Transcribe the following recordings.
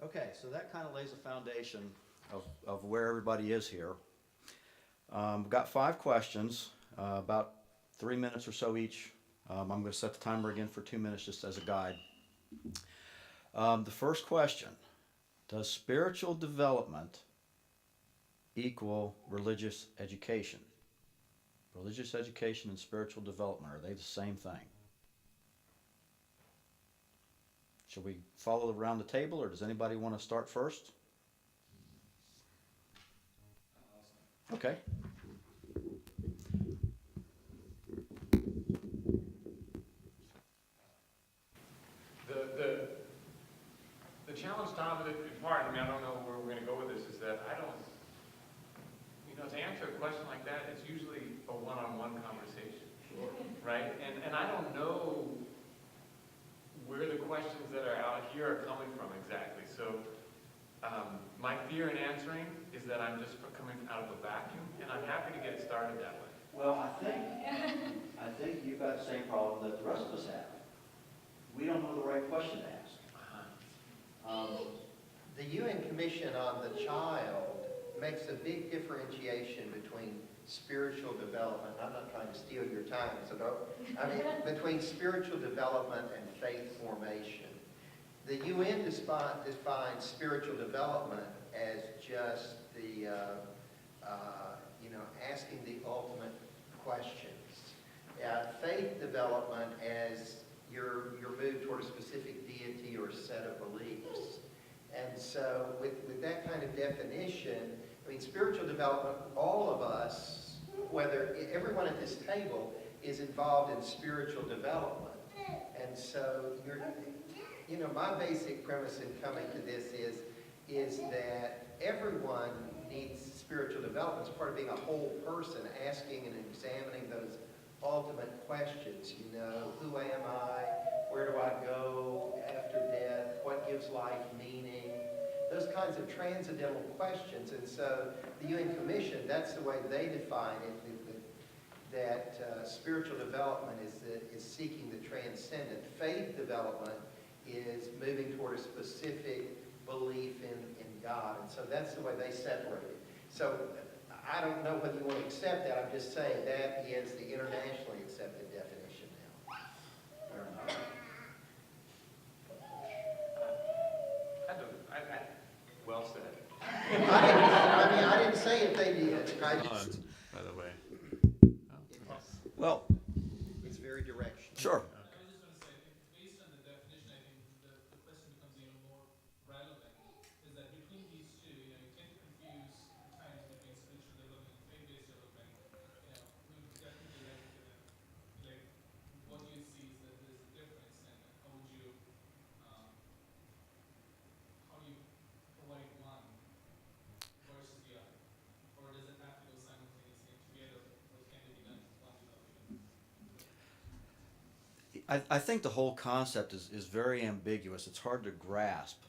Okay, so that kind of lays a foundation of where everybody is here. We've got 5 questions, about 3 minutes or so each. I'm going to set the timer again for 2 minutes just as a guide. The first question, does spiritual development equal religious education? Religious education and spiritual development, are they the same thing? Shall we follow around the table, or does anybody want to start first? Okay. The, the challenge, Tom, in part, I mean, I don't know where we're going to go with this, is that I don't, to answer a question like that, it's usually a one-on-one conversation. Sure. Right? And I don't know where the questions that are out here are coming from exactly. So my fear in answering is that I'm just coming out of a vacuum, and I'm happy to get it started that way. Well, I think you've got the same problem that the rest of us have. We don't know the right question to ask. The UN Commission on the Child makes a big differentiation between spiritual development. I'm not trying to steal your time, so between spiritual development and faith formation. The UN defines spiritual development as just the, asking the ultimate questions. Faith development as your move toward a specific deity or a set of beliefs. And so with that kind of definition, I mean, spiritual development, all of us, whether everyone at this table is involved in spiritual development. And so my basic premise in coming to this is that everyone needs spiritual development. It's part of being a whole person, asking and examining those ultimate questions. Who am I? Where do I go after death? What gives life meaning? Those kinds of transcendental questions. And so the UN Commission, that's the way they define it, that spiritual development is seeking the transcendent. Faith development is moving toward a specific belief in God. And so that's the way they separate it. So I don't know whether you want to accept that. I'm just saying that is the internationally accepted definition now. Well said. I didn't say if they did. I just, By the way. Well, it's very directional. sure. I think the whole concept is very ambiguous. It's hard to grasp.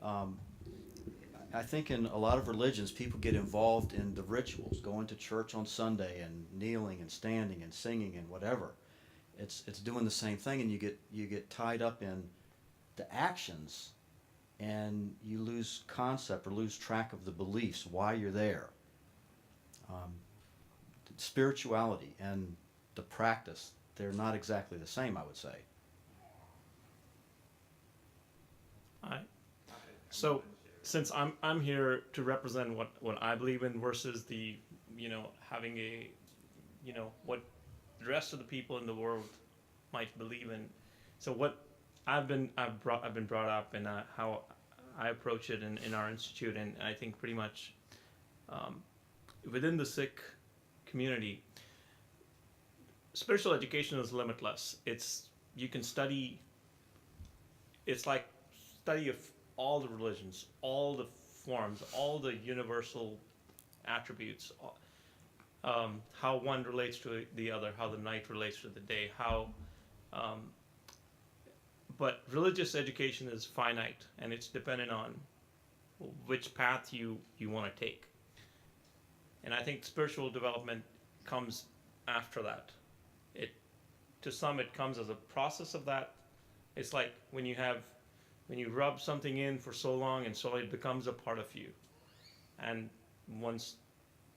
I think in a lot of religions, people get involved in the rituals, going to church on Sunday and kneeling and standing and singing and whatever. It's doing the same thing, and you get tied up in the actions, and you lose concept or lose track of the beliefs, why you're there. Spirituality and the practice, they're not exactly the same, I would say. So since I'm here to represent what I believe in versus the having a what the rest of the people in the world might believe in. So what I've been brought up in how I approach it in our institute, and I think pretty much within the Sikh community, spiritual education is limitless. You can study. It's like study of all the religions, all the forms, all the universal attributes, how one relates to the other, how the night relates to the day, but religious education is finite, and it's dependent on which path you want to take. And I think spiritual development comes after that. To some, it comes as a process of that. It's like when you have when you rub something in for so long and so it becomes a part of you. And once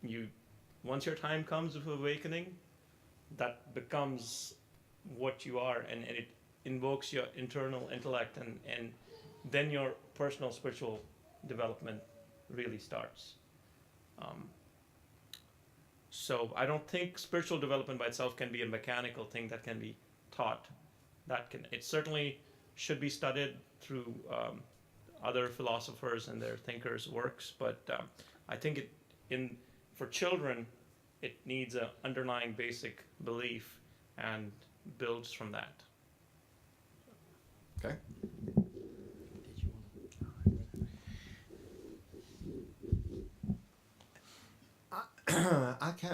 your time comes of awakening, that becomes what you are, and it invokes your internal intellect, and then your personal spiritual development really starts. So I don't think spiritual development by itself can be a mechanical thing that can be taught. It certainly should be studied through other philosophers and their thinkers' works, but I think for children, it needs an underlying basic belief and builds from that. Okay.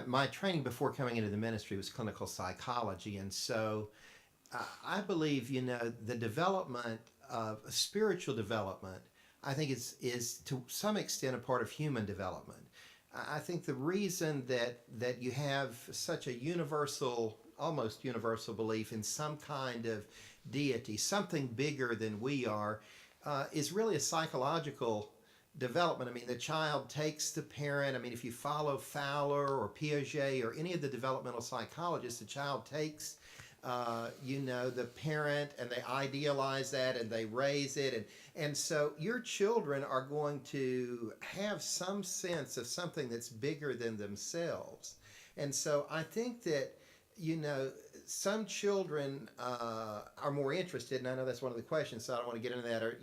My training before coming into the ministry was clinical psychology, and so I believe, the development of spiritual development, I think is to some extent a part of human development. I think the reason that you have such a almost universal belief in some kind of deity, something bigger than we are, is really a psychological development. I mean, the child takes the parent. I mean, if you follow Fowler or Piaget or any of the developmental psychologists, the child takes the parent, and they idealize that, and they raise it, and so your children are going to have some sense of something that's bigger than themselves. And so I think that some children are more interested, and I know that's one of the questions, so I don't want to get into that, or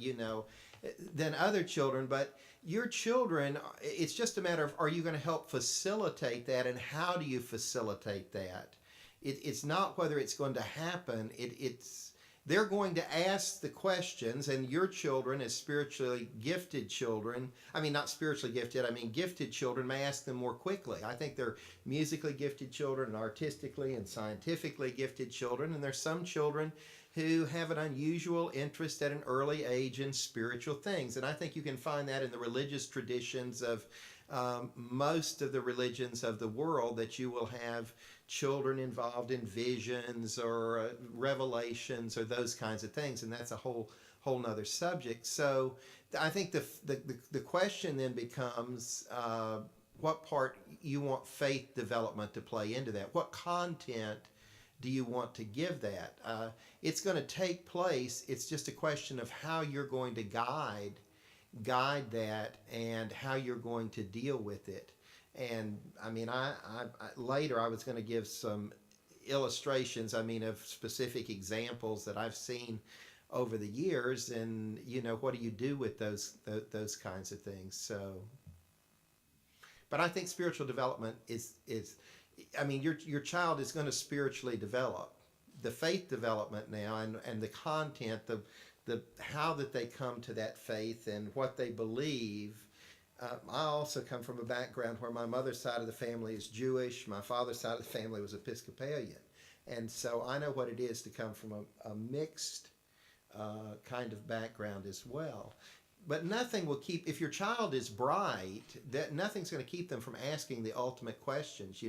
than other children. But your children, it's just a matter of, are you going to help facilitate that, and how do you facilitate that? It's not whether it's going to happen. They're going to ask the questions, and your children, as spiritually gifted children, not spiritually gifted, gifted children, may ask them more quickly. I think they're musically gifted children, and artistically and scientifically gifted children, and there's some children who have an unusual interest at an early age in spiritual things. And I think you can find that in the religious traditions of most of the religions of the world, that you will have children involved in visions or revelations or those kinds of things, and that's a whole nother subject. So I think the question then becomes what part you want faith development to play into that. What content do you want to give that? It's going to take place. It's just a question of how you're going to guide that, and how you're going to deal with it. And I later I was going to give some illustrations, of specific examples that I've seen over the years, and what do you do with those kinds of things. So, but I think spiritual development is your child is going to spiritually develop. The faith development now, and the content, the how that they come to that faith and what they believe. I also come from a background where my mother's side of the family is Jewish, my father's side of the family was Episcopalian, and so I know what it is to come from a mixed kind of background as well. But nothing will keep, if your child is bright, that nothing's going to keep them from asking the ultimate questions.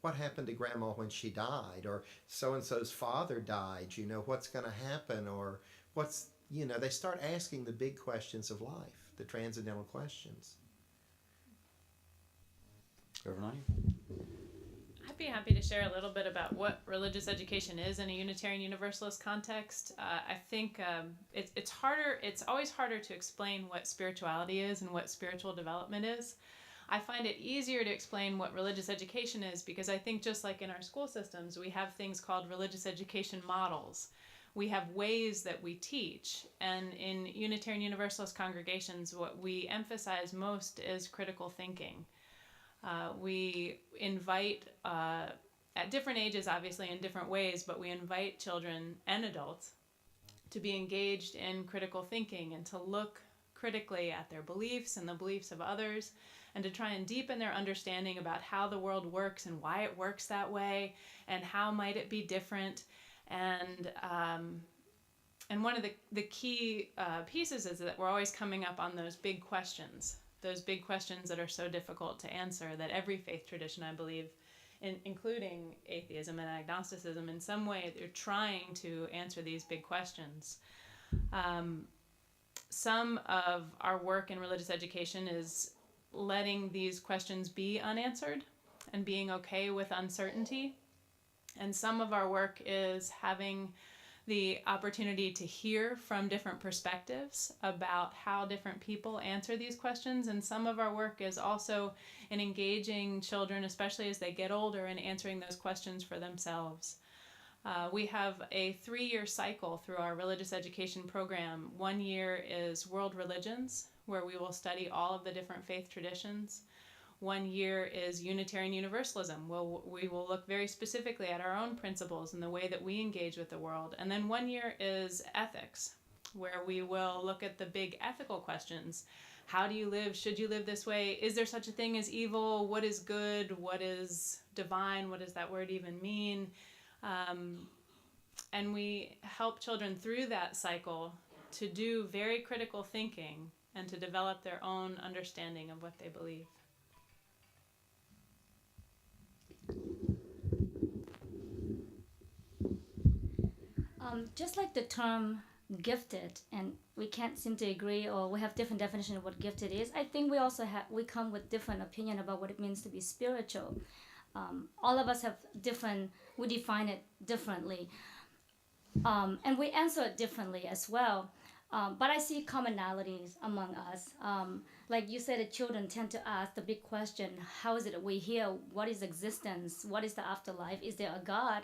What happened to Grandma when she died, or so-and-so's father died, what's going to happen, or they start asking the big questions of life, the transcendental questions. Reverend Ani? I'd be happy to share a little bit about what religious education is in a Unitarian Universalist context. I think it's harder. It's always harder to explain what spirituality is and what spiritual development is. I find it easier to explain what religious education is because I think just like in our school systems, we have things called religious education models. We have ways that we teach, and in Unitarian Universalist congregations, what we emphasize most is critical thinking. We invite, at different ages, obviously, in different ways, but we invite children and adults to be engaged in critical thinking and to look critically at their beliefs and the beliefs of others, and to try and deepen their understanding about how the world works and why it works that way, and how might it be different. And one of the key pieces is that we're always coming up on those big questions that are so difficult to answer, that every faith tradition, I believe, including atheism and agnosticism, in some way they're trying to answer these big questions. some of our work in religious education is letting these questions be unanswered and being okay with uncertainty. And some of our work is having the opportunity to hear from different perspectives about how different people answer these questions. And some of our work is also in engaging children, especially as they get older, and answering those questions for themselves. We have a 3-year cycle through our religious education program. 1 year is world religions, where we will study all of the different faith traditions. 1 year is Unitarian Universalism. We will look very specifically at our own principles and the way that we engage with the world. And then 1 year is ethics, where we will look at the big ethical questions. How do you live? Should you live this way? Is there such a thing as evil? What is good? What is divine? What does that word even mean? And we help children through that cycle to do very critical thinking and to develop their own understanding of what they believe. Just like the term gifted, and we can't seem to agree, or we have different definition of what gifted is, I think we also we come with different opinion about what it means to be spiritual. All of us have different, we define it differently. And we answer it differently as well. But I see commonalities among us. Like you said, the children tend to ask the big question, how is it that we're here? What is existence? What is the afterlife? Is there a God?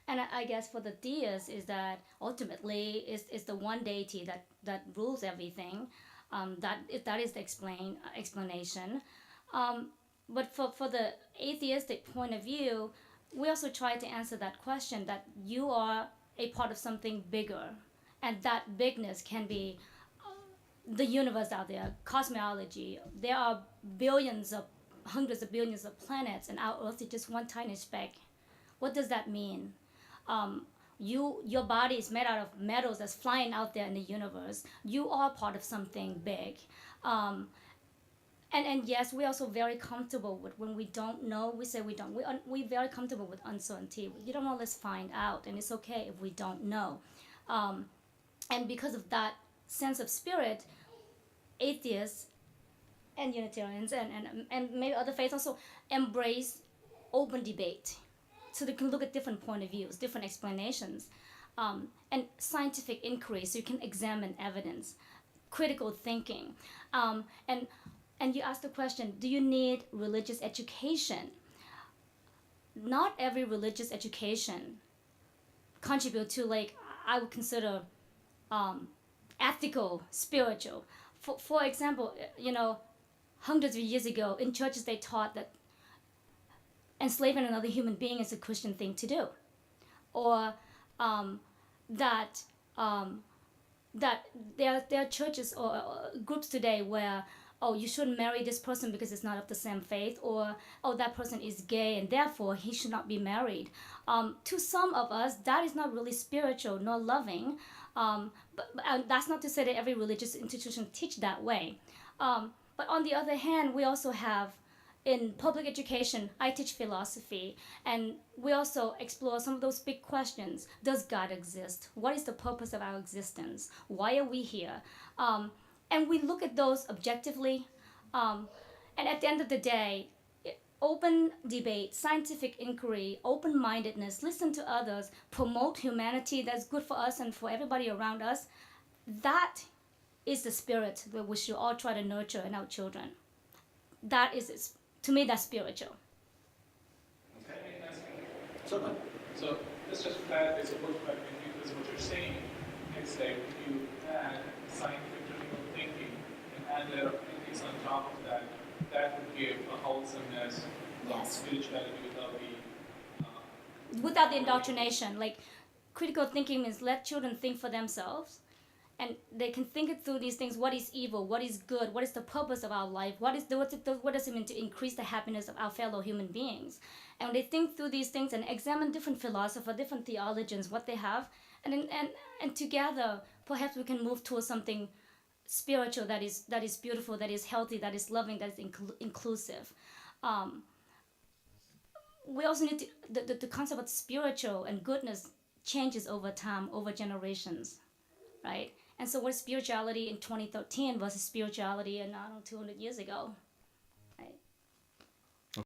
And I guess for the deists is that ultimately is the one deity that rules everything. That is the explanation. But for the atheistic point of view, we also try to answer that question, that you are a part of something bigger. And that bigness can be the universe out there, cosmology. There are hundreds of billions of planets, and our Earth is just one tiny speck. What does that mean? Your body is made out of metals that's flying out there in the universe. You are part of something big. And yes, we're also very comfortable with when we don't know, we say we don't. We're very comfortable with uncertainty. You don't know, let's find out. And it's okay if we don't know. And because of that sense of spirit, atheists and Unitarians and maybe other faiths also embrace open debate. So they can look at different point of views, different explanations, and scientific inquiry, so you can examine evidence, critical thinking. And you ask the question, do you need religious education? Not every religious education contribute to, like, I would consider ethical, spiritual. For example, hundreds of years ago in churches they taught that enslaving another human being is a Christian thing to do, or that there are churches or groups today where, oh, you shouldn't marry this person because it's not of the same faith, or, oh, that person is gay and therefore he should not be married. To some of us, that is not really spiritual nor loving, but that's not to say that every religious institution teach that way. But on the other hand, we also have, in public education, I teach philosophy, and we also explore some of those big questions. Does God exist? What is the purpose of our existence? Why are we here? And we look at those objectively. And at the end of the day, open debate, scientific inquiry, open-mindedness, listen to others, promote humanity that's good for us and for everybody around us, that is the spirit that we should all try to nurture in our children. That is, to me, that's spiritual. Certainly. So let's just clarify, suppose that this is what you're saying, it's like if you add scientific critical thinking and add layer of ethics on top of that, that would give a wholesomeness of Yes. spirituality Without the indoctrination, like critical thinking means let children think for themselves, and they can think it through these things. What is evil? What is good? What is the purpose of our life? What does it mean to increase the happiness of our fellow human beings? And they think through these things and examine different philosophers, different theologians, what they have, and together perhaps we can move towards something spiritual that is beautiful, that is healthy, that is loving, that is inclusive. We also need to, the concept of spiritual and goodness changes over time, over generations, right? And so, what spirituality in 2013 versus spirituality in, I don't know, 200 years ago?